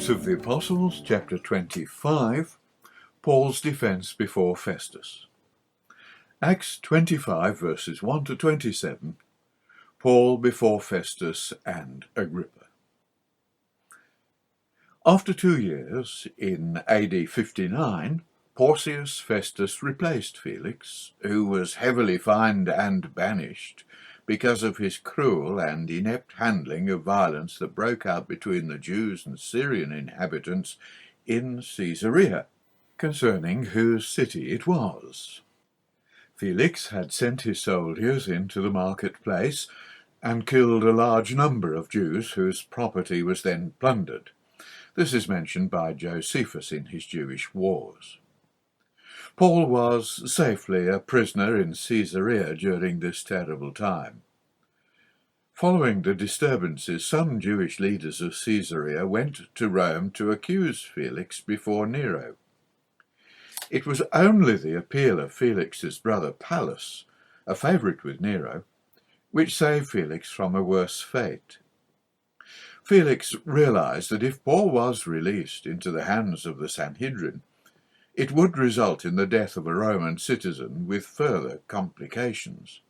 Acts of the Apostles, chapter 25, Paul's defence before Festus. Acts 25, verses 1 to 27, Paul before Festus and Agrippa. After 2 years, in AD 59, Porcius Festus replaced Felix, who was heavily fined and banished because of his cruel and inept handling of violence that broke out between the Jews and Syrian inhabitants in Caesarea, concerning whose city it was. Felix had sent his soldiers into the marketplace and killed a large number of Jews whose property was then plundered. This is mentioned by Josephus in his Jewish Wars. Paul was safely a prisoner in Caesarea during this terrible time. Following the disturbances, some Jewish leaders of Caesarea went to Rome to accuse Felix before Nero. It was only the appeal of Felix's brother Pallas, a favourite with Nero, which saved Felix from a worse fate. Felix realized that if Paul was released into the hands of the Sanhedrin, it would result in the death of a Roman citizen with further complications.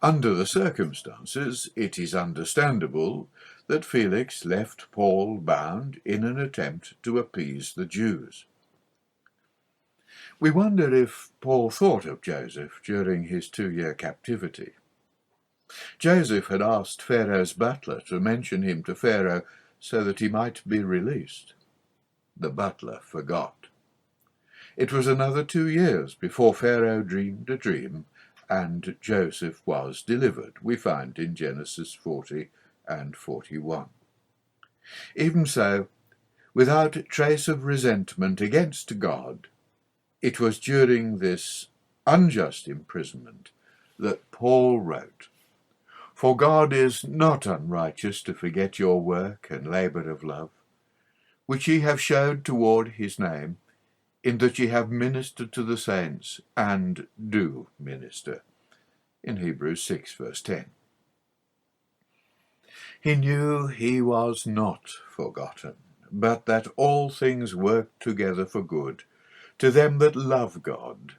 Under the circumstances, it is understandable that Felix left Paul bound in an attempt to appease the Jews. We wonder if Paul thought of Joseph during his 2-year captivity. Joseph had asked Pharaoh's butler to mention him to Pharaoh so that he might be released. The butler forgot. It was another 2 years before Pharaoh dreamed a dream and Joseph was delivered, we find in Genesis 40 and 41. Even so, without trace of resentment against God, it was during this unjust imprisonment that Paul wrote, "For God is not unrighteous to forget your work and labour of love, which ye have showed toward his name, in that ye have ministered to the saints, and do minister," in Hebrews 6, verse 10. He knew he was not forgotten, but that all things work together for good, to them that love God,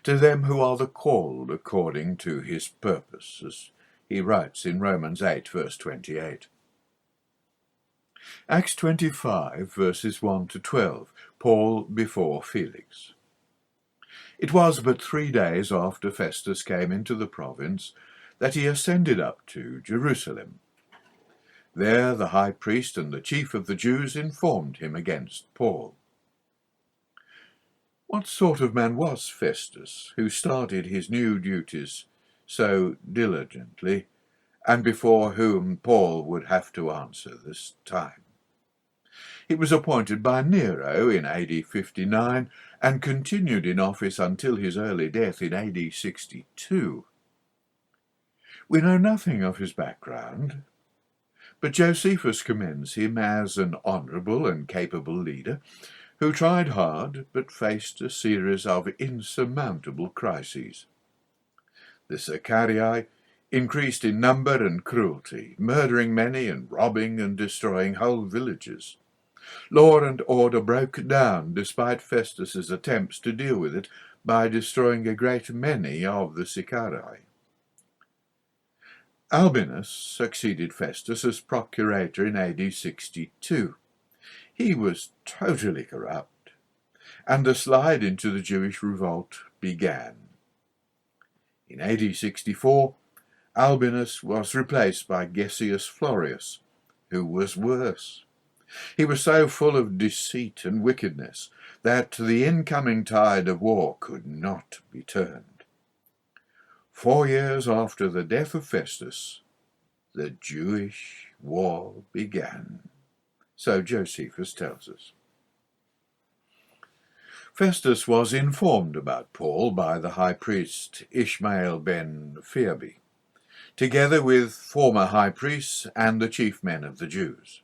to them who are the called according to his purpose, as he writes in Romans 8, verse 28. Acts 25, verses 1 to 12, Paul before Felix. It was but 3 days after Festus came into the province that he ascended up to Jerusalem. There the high priest and the chief of the Jews informed him against Paul. What sort of man was Festus, who started his new duties so diligently, and before whom Paul would have to answer this time? He was appointed by Nero in AD 59 and continued in office until his early death in AD 62. We know nothing of his background, but Josephus commends him as an honourable and capable leader who tried hard but faced a series of insurmountable crises. The Caesarea increased in number and cruelty, murdering many and robbing and destroying whole villages. Law and order broke down despite Festus's attempts to deal with it by destroying a great many of the Caesarea. Albinus succeeded Festus as procurator in AD 62. He was totally corrupt, and the slide into the Jewish revolt began. In AD 64, Albinus was replaced by Gessius Florius, who was worse. He was so full of deceit and wickedness that the incoming tide of war could not be turned. 4 years after the death of Festus, the Jewish war began. So Josephus tells us. Festus was informed about Paul by the high priest Ishmael ben Phoebe, together with former high priests and the chief men of the Jews.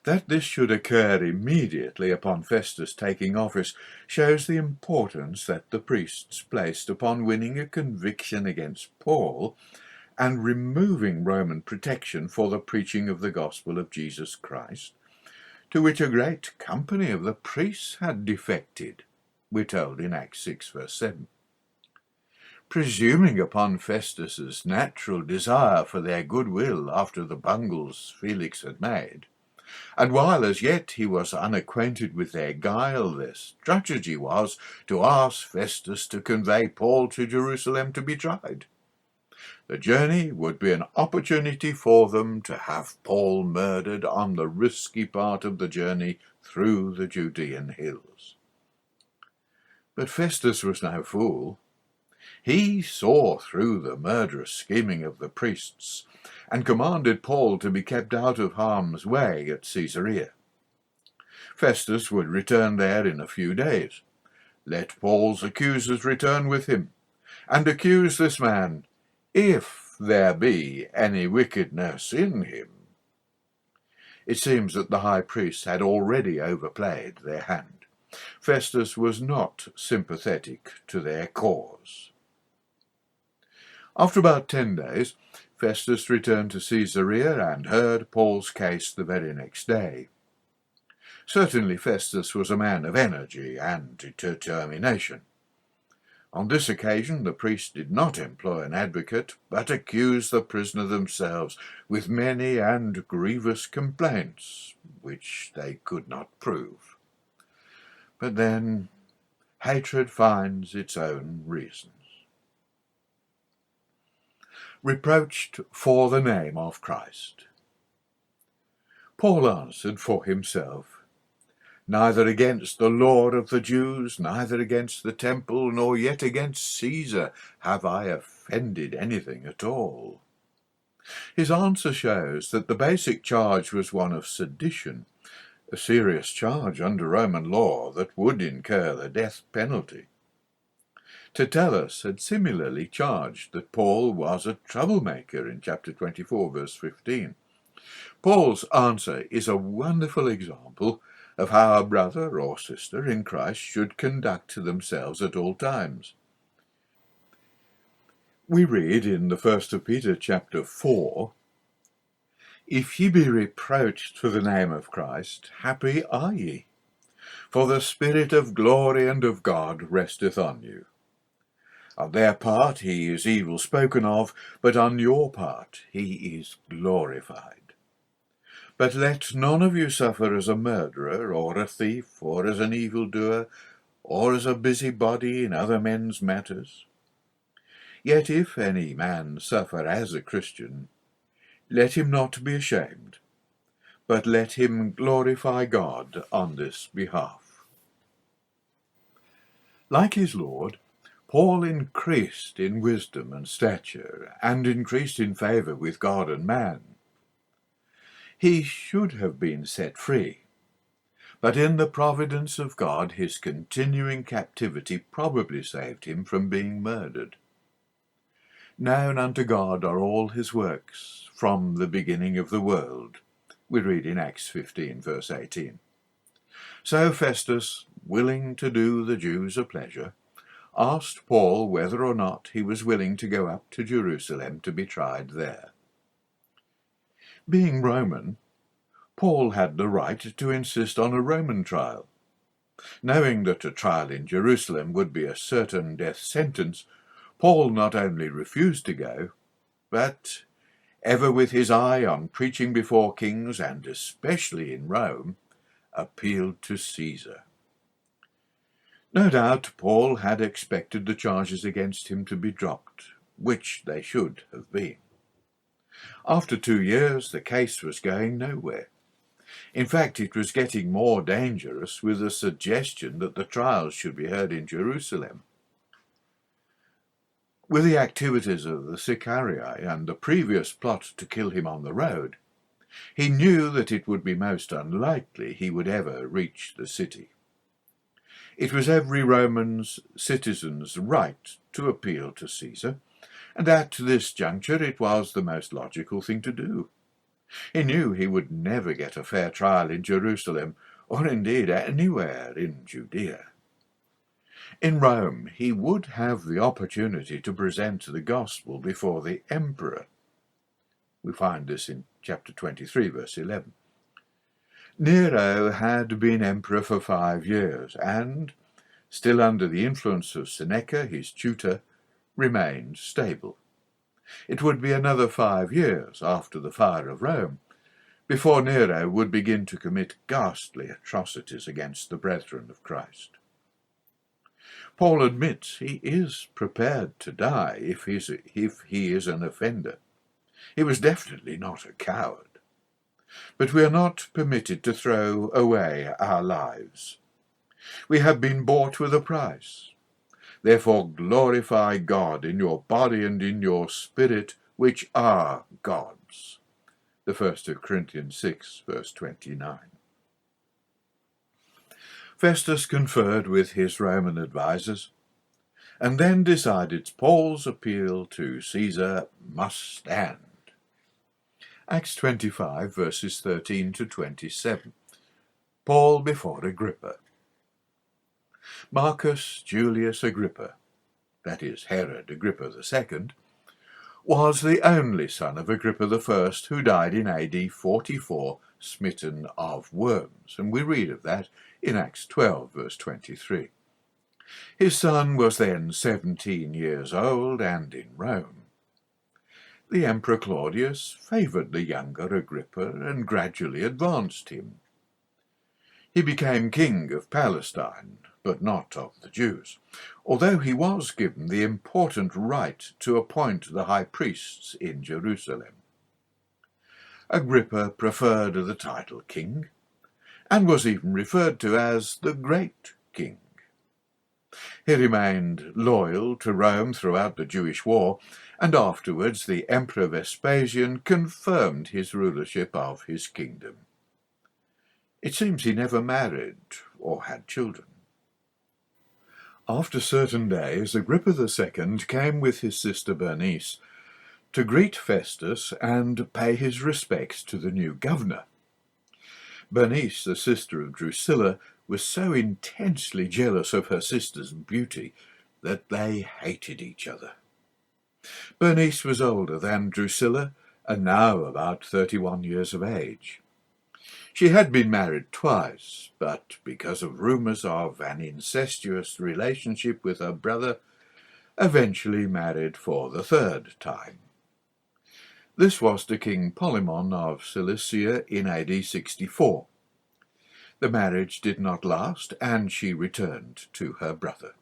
That this should occur immediately upon Festus taking office shows the importance that the priests placed upon winning a conviction against Paul and removing Roman protection for the preaching of the gospel of Jesus Christ, to which a great company of the priests had defected, we're told in Acts 6 verse 7. Presuming upon Festus's natural desire for their goodwill after the bungles Felix had made, and while as yet he was unacquainted with their guile, their strategy was to ask Festus to convey Paul to Jerusalem to be tried. The journey would be an opportunity for them to have Paul murdered on the risky part of the journey through the Judean hills. But Festus was no fool. He saw through the murderous scheming of the priests and commanded Paul to be kept out of harm's way at Caesarea. Festus would return there in a few days. Let Paul's accusers return with him, and accuse this man, if there be any wickedness in him. It seems that the high priests had already overplayed their hand. Festus was not sympathetic to their cause. After about 10 days, Festus returned to Caesarea and heard Paul's case the very next day. Certainly Festus was a man of energy and determination. On this occasion the priests did not employ an advocate, but accused the prisoner themselves with many and grievous complaints, which they could not prove. But then hatred finds its own reasons. Reproached for the name of Christ. Paul answered for himself, "Neither against the Lord of the Jews, neither against the temple, nor yet against Caesar have I offended anything at all." His answer shows that the basic charge was one of sedition, a serious charge under Roman law that would incur the death penalty. Tertullus had similarly charged that Paul was a troublemaker in chapter 24, verse 15. Paul's answer is a wonderful example of how a brother or sister in Christ should conduct themselves at all times. We read in the 1st of Peter chapter 4, "If ye be reproached for the name of Christ, happy are ye, for the Spirit of glory and of God resteth on you. On their part he is evil spoken of, but on your part he is glorified. But let none of you suffer as a murderer, or a thief, or as an evildoer, or as a busybody in other men's matters. Yet if any man suffer as a Christian, let him not be ashamed, but let him glorify God on this behalf." Like his Lord, Paul increased in wisdom and stature, and increased in favour with God and man. He should have been set free, but in the providence of God his continuing captivity probably saved him from being murdered. "Known unto God are all his works, from the beginning of the world," we read in Acts 15, verse 18. So Festus, willing to do the Jews a pleasure, asked Paul whether or not he was willing to go up to Jerusalem to be tried there. Being Roman, Paul had the right to insist on a Roman trial. Knowing that a trial in Jerusalem would be a certain death sentence, Paul not only refused to go, but, ever with his eye on preaching before kings, and especially in Rome, appealed to Caesar. No doubt Paul had expected the charges against him to be dropped, which they should have been. After 2 years, the case was going nowhere. In fact, it was getting more dangerous with the suggestion that the trials should be heard in Jerusalem. With the activities of the Caesarea and the previous plot to kill him on the road, he knew that it would be most unlikely he would ever reach the city. It was every Roman citizen's right to appeal to Caesar, and at this juncture it was the most logical thing to do. He knew he would never get a fair trial in Jerusalem, or indeed anywhere in Judea. In Rome he would have the opportunity to present the gospel before the emperor. We find this in chapter 23, verse 11. Nero had been emperor for 5 years and, still under the influence of Seneca, his tutor, remained stable. It would be another 5 years after the fire of Rome before Nero would begin to commit ghastly atrocities against the brethren of Christ. Paul admits he is prepared to die if he is an offender. He was definitely not a coward. But we are not permitted to throw away our lives. We have been bought with a price. Therefore glorify God in your body and in your spirit, which are God's. The 1st of Corinthians 6, verse 29. Festus conferred with his Roman advisers, and then decided Paul's appeal to Caesar must stand. Acts 25, verses 13 to 27. Paul before Agrippa. Marcus Julius Agrippa, that is Herod Agrippa II, was the only son of Agrippa I, who died in AD 44, smitten of worms, and we read of that in Acts 12, verse 23. His son was then 17 years old and in Rome. The Emperor Claudius favoured the younger Agrippa and gradually advanced him. He became king of Palestine, but not of the Jews, although he was given the important right to appoint the high priests in Jerusalem. Agrippa preferred the title king, and was even referred to as the Great King. He remained loyal to Rome throughout the Jewish War, and afterwards the Emperor Vespasian confirmed his rulership of his kingdom. It seems he never married or had children. After certain days, Agrippa II came with his sister Bernice to greet Festus and pay his respects to the new governor. Bernice, the sister of Drusilla, was so intensely jealous of her sister's beauty that they hated each other. Bernice was older than Drusilla, and now about 31 years of age. She had been married twice, but because of rumours of an incestuous relationship with her brother, eventually married for the 3rd time. This was to King Polemon of Cilicia in AD 64. The marriage did not last, and she returned to her brother.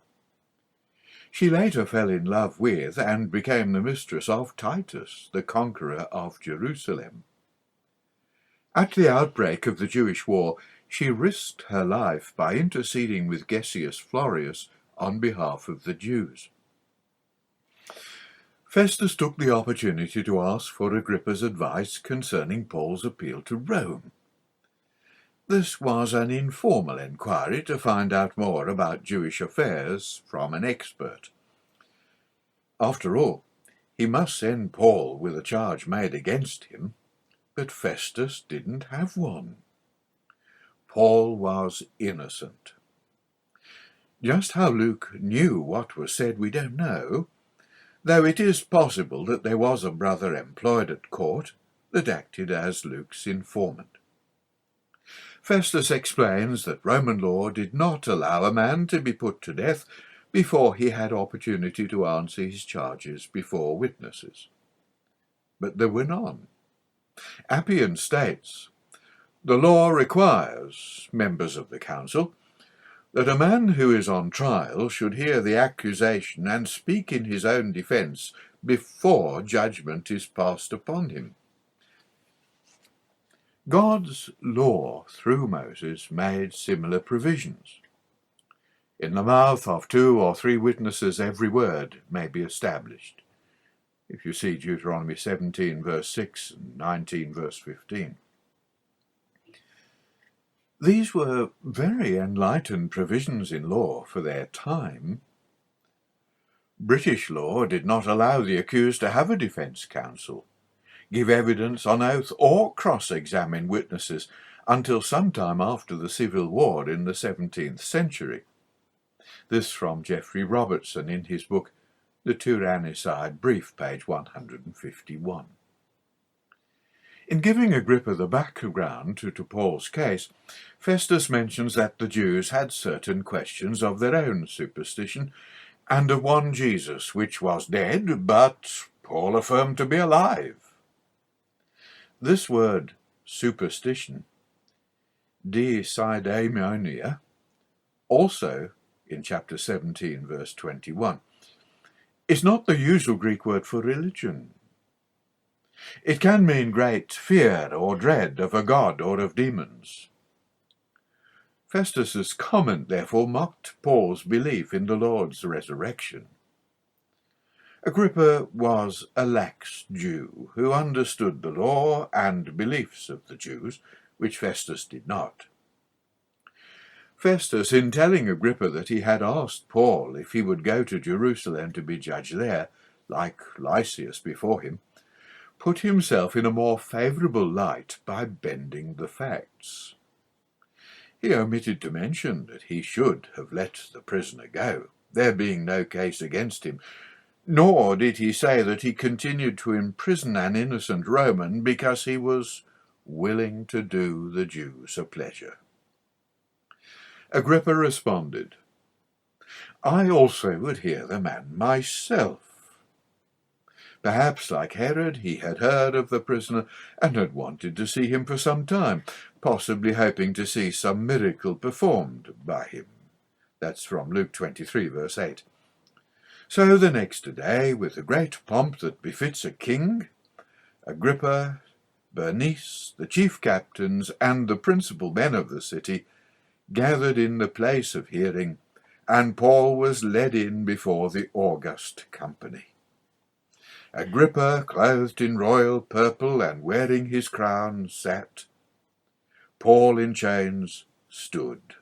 She later fell in love with and became the mistress of Titus, the conqueror of Jerusalem. At the outbreak of the Jewish War, she risked her life by interceding with Gessius Florius on behalf of the Jews. Festus took the opportunity to ask for Agrippa's advice concerning Paul's appeal to Rome. This was an informal inquiry to find out more about Jewish affairs from an expert. After all, he must send Paul with a charge made against him, but Festus didn't have one. Paul was innocent. Just how Luke knew what was said we don't know, though it is possible that there was a brother employed at court that acted as Luke's informant. Festus explains that Roman law did not allow a man to be put to death before he had opportunity to answer his charges before witnesses. But there were none. Appian states, "The law requires, members of the council, that a man who is on trial should hear the accusation and speak in his own defence before judgment is passed upon him." God's law, through Moses, made similar provisions. In the mouth of 2 or 3 witnesses every word may be established, if you see Deuteronomy 17, verse 6, and 19, verse 15. These were very enlightened provisions in law for their time. British law did not allow the accused to have a defence counsel, give evidence on oath, or cross-examine witnesses until sometime after the Civil War in the 17th century. This from Geoffrey Robertson in his book The Tyrannicide Brief, page 151. In giving Agrippa the background to Paul's case, Festus mentions that the Jews had certain questions of their own superstition, and of one Jesus which was dead, but Paul affirmed to be alive. This word, superstition, disidaimonia, also in chapter 17, verse 21, is not the usual Greek word for religion. It can mean great fear or dread of a god or of demons. Festus's comment, therefore, mocked Paul's belief in the Lord's resurrection. Agrippa was a lax Jew who understood the law and beliefs of the Jews, which Festus did not. Festus, in telling Agrippa that he had asked Paul if he would go to Jerusalem to be judged there, like Lysias before him, put himself in a more favourable light by bending the facts. He omitted to mention that he should have let the prisoner go, there being no case against him, nor did he say that he continued to imprison an innocent Roman because he was willing to do the Jews a pleasure. Agrippa responded, "I also would hear the man myself." Perhaps, like Herod, he had heard of the prisoner and had wanted to see him for some time, possibly hoping to see some miracle performed by him. That's from Luke 23, verse 8. So the next day, with the great pomp that befits a king, Agrippa, Bernice, the chief captains, and the principal men of the city gathered in the place of hearing, and Paul was led in before the august company. Agrippa, clothed in royal purple and wearing his crown, sat. Paul in chains stood.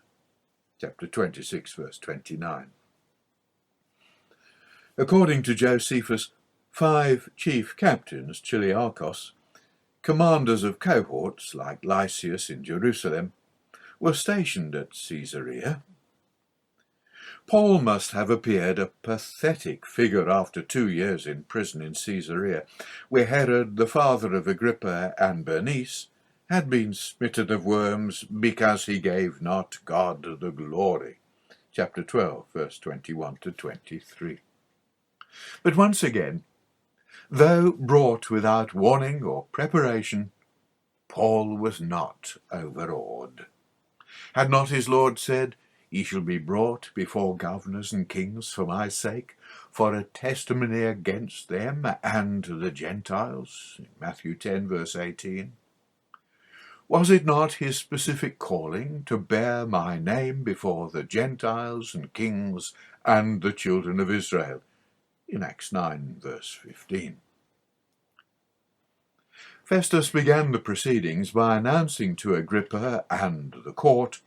Chapter 26, verse 29. According to Josephus, 5 chief captains, chiliarchos, commanders of cohorts like Lysias in Jerusalem, were stationed at Caesarea. Paul must have appeared a pathetic figure after 2 years in prison in Caesarea, where Herod, the father of Agrippa and Bernice, had been smitten of worms because he gave not God the glory. Chapter 12, verse 21 to 23. But once again, though brought without warning or preparation, Paul was not overawed. Had not his Lord said, "Ye shall be brought before governors and kings for my sake, for a testimony against them and the Gentiles," in Matthew 10, verse 18. Was it not his specific calling to bear my name before the Gentiles and kings and the children of Israel, in Acts 9, verse 15? Festus began the proceedings by announcing to Agrippa and the court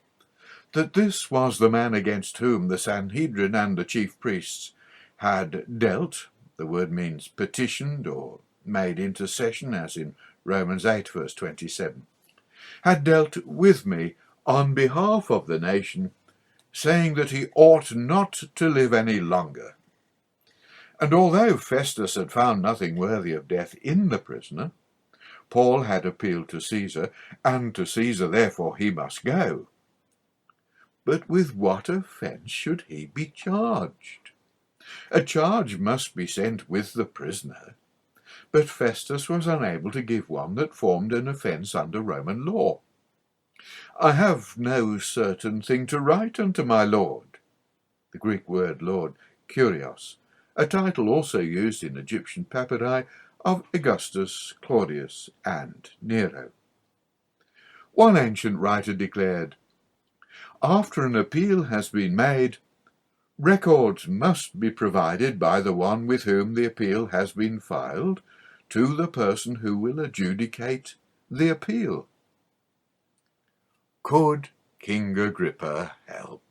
that this was the man against whom the Sanhedrin and the chief priests had dealt, the word means petitioned or made intercession, as in Romans 8, verse 27, had dealt with me on behalf of the nation, saying that he ought not to live any longer. And although Festus had found nothing worthy of death in the prisoner, Paul had appealed to Caesar, and to Caesar therefore he must go. But with what offence should he be charged? A charge must be sent with the prisoner, but Festus was unable to give one that formed an offence under Roman law. "I have no certain thing to write unto my lord," the Greek word lord, kurios, a title also used in Egyptian papyri of Augustus, Claudius, and Nero. One ancient writer declared, "After an appeal has been made, records must be provided by the one with whom the appeal has been filed to the person who will adjudicate the appeal." Could King Agrippa help?